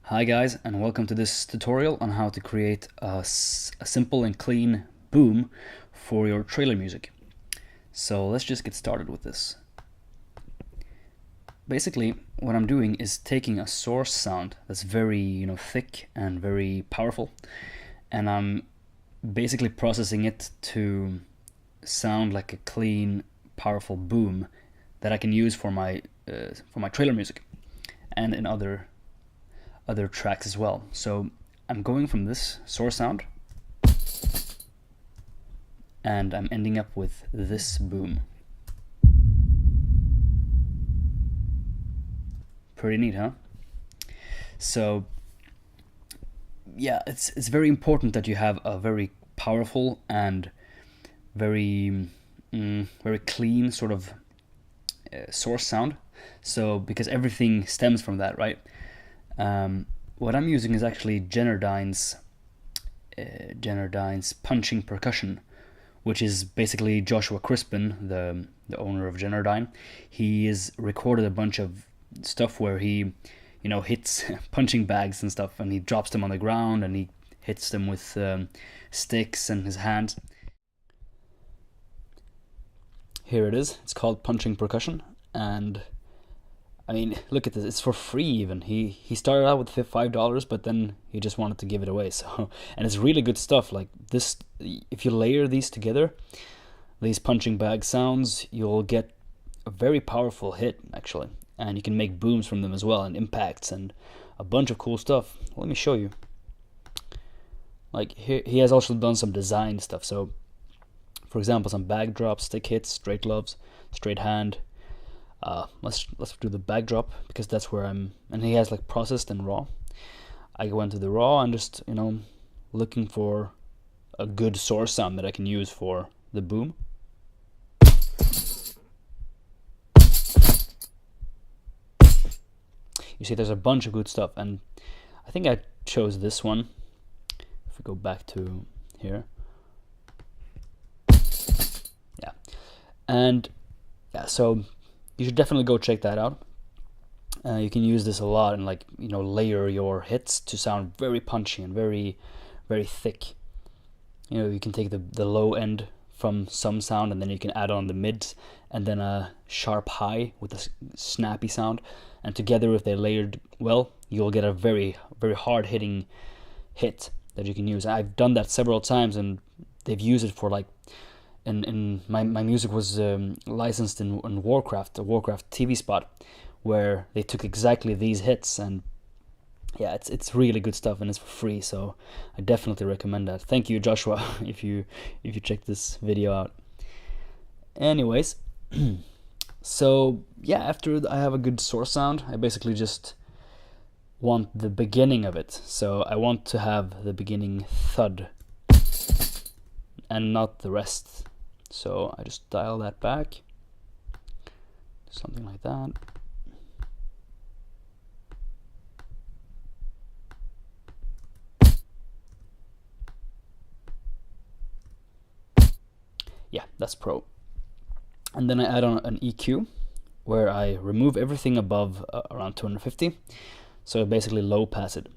Hi guys, and welcome to this tutorial on how to create a simple and clean boom for your trailer music. So let's just get started with this. Basically, what I'm doing is taking a source sound that's very, thick and very powerful, and I'm basically processing it to sound like a clean, powerful boom that I can use for my trailer music and in other tracks as well. So I'm going from this source sound and I'm ending up with this boom. Pretty neat, huh? So yeah, it's very important that you have a very powerful and very clean sort of source sound. So because everything stems from that, right? What I'm using is actually Generdyne's punching percussion, which is basically Joshua Crispin, the owner of Generdyne. He has recorded a bunch of stuff where he, hits punching bags and stuff, and he drops them on the ground and he hits them with sticks and his hands. Here it is. It's called punching percussion, and I mean, look at this. It's for free even. He started out with $5, but then he just wanted to give it away. So, and it's really good stuff. Like this, if you layer these together, these punching bag sounds, you'll get a very powerful hit actually, and you can make booms from them as well, and impacts and a bunch of cool stuff. Let me show you. Like here, he has also done some design stuff. So, for example, some bag drops, stick hits, straight gloves, straight hand. Let's do the backdrop because that's where I'm, and he has like processed and raw. I go into the raw and just looking for a good source sound that I can use for the boom. You see, there's a bunch of good stuff, and I think I chose this one. If we go back to here, yeah, and yeah, so you should definitely go check that out. You can use this a lot and layer your hits to sound very punchy and very, very thick. You can take the low end from some sound, and then you can add on the mids, and then a sharp high with a snappy sound. And together, if they're layered well, you'll get a very, very hard hitting hit that you can use. I've done that several times, and they've used it for and my music was licensed in Warcraft, a Warcraft TV spot, where they took exactly these hits, and yeah, it's really good stuff, and it's for free, so I definitely recommend that. Thank you, Joshua, if you check this video out. Anyways, so yeah, after I have a good source sound, I basically just want the beginning of it. So I want to have the beginning thud and not the rest. So I just dial that back, something like that. Yeah, that's pro. And then I add on an EQ where I remove everything above around 250. So I basically low pass it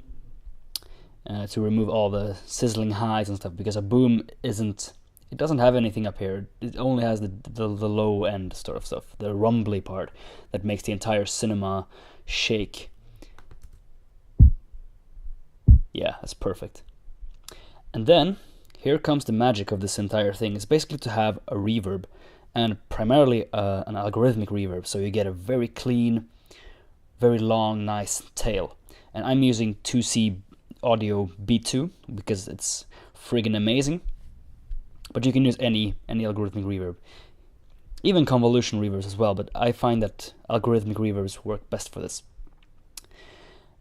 to remove all the sizzling highs and stuff, because a boom it doesn't have anything up here. It only has the low end sort of stuff, the rumbly part that makes the entire cinema shake. Yeah, that's perfect. And then here comes the magic of this entire thing. It's basically to have a reverb, and primarily an algorithmic reverb, so you get a very clean, very long, nice tail. And I'm using 2C Audio B2 because it's friggin' amazing. But you can use any algorithmic reverb, even convolution reverbs as well, but I find that algorithmic reverbs work best for this.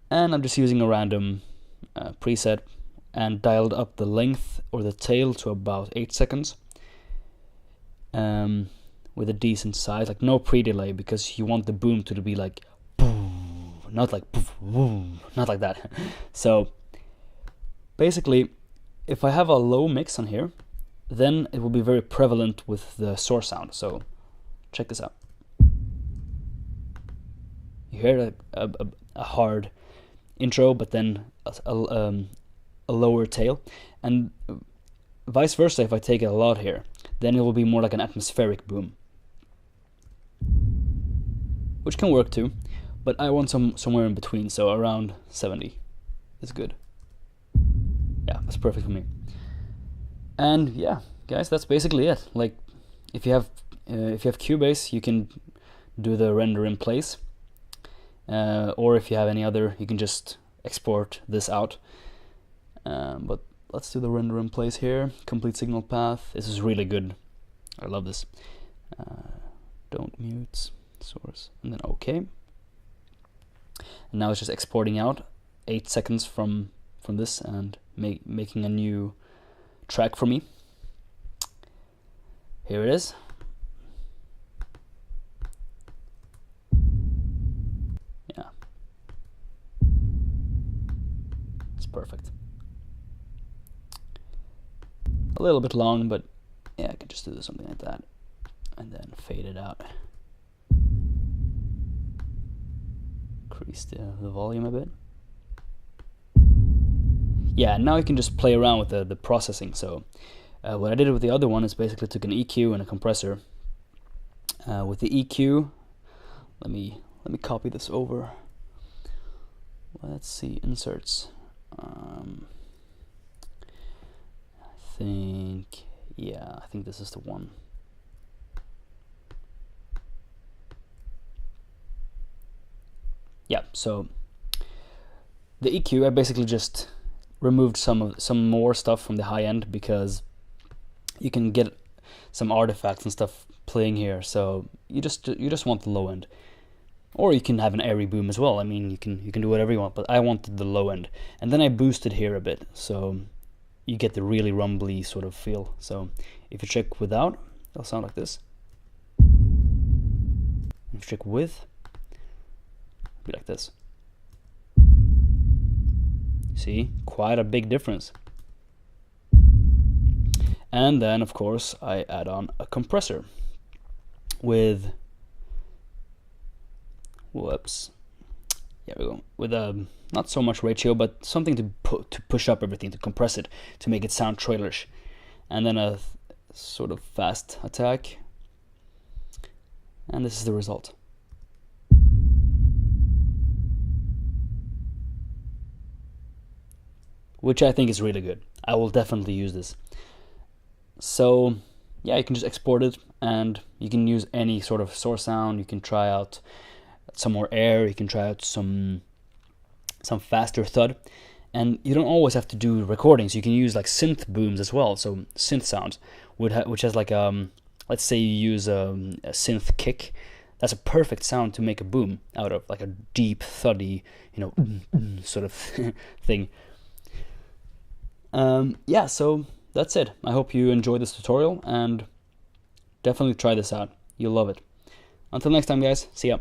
And I'm just using a random preset and dialed up the length or the tail to about 8 seconds with a decent size, like no pre-delay, because you want the boom to be like boom, not like boom, not like that. So basically, if I have a low mix on here, then it will be very prevalent with the source sound. So check this out. You hear a hard intro, but then a lower tail, and vice versa. If I take it a lot here, then it will be more like an atmospheric boom, which can work too, but I want somewhere in between, so around 70 is good. Yeah, that's perfect for me. And yeah, guys, that's basically it. Like, if you have Cubase, you can do the render in place, or if you have any other, you can just export this out. But let's do the render in place here. Complete signal path. This is really good. I love this. Don't mute source, and then OK. And now it's just exporting out 8 seconds from this and making a new track for me. Here it is. Yeah, it's perfect. A little bit long, but yeah, I could just do something like that and then fade it out. Increase the volume a bit. Yeah, now you can just play around with the processing. So what I did with the other one is basically took an EQ and a compressor. With the EQ, let me copy this over. Let's see, inserts. I think this is the one. Yeah, so the EQ, I basically just removed some more stuff from the high end because you can get some artifacts and stuff playing here. So you just want the low end, or you can have an airy boom as well. I mean, you can do whatever you want, but I wanted the low end, and then I boosted here a bit, so you get the really rumbly sort of feel. So if you check without, it'll sound like this. If you check with, it'll be like this. See, quite a big difference. And then, of course, I add on a compressor with, whoops, there we go, with a not so much ratio, but something to push up everything, to compress it, to make it sound trailerish, and then a sort of fast attack, and this is the result. Which I think is really good. I will definitely use this. So yeah, you can just export it, and you can use any sort of source sound. You can try out some more air. You can try out some faster thud, and you don't always have to do recordings. You can use like synth booms as well. So synth sounds, which has like let's say you use a synth kick. That's a perfect sound to make a boom out of, like a deep thuddy, sort of thing. Yeah, so that's it. I hope you enjoyed this tutorial, and definitely try this out. You'll love it. Until next time, guys. See ya.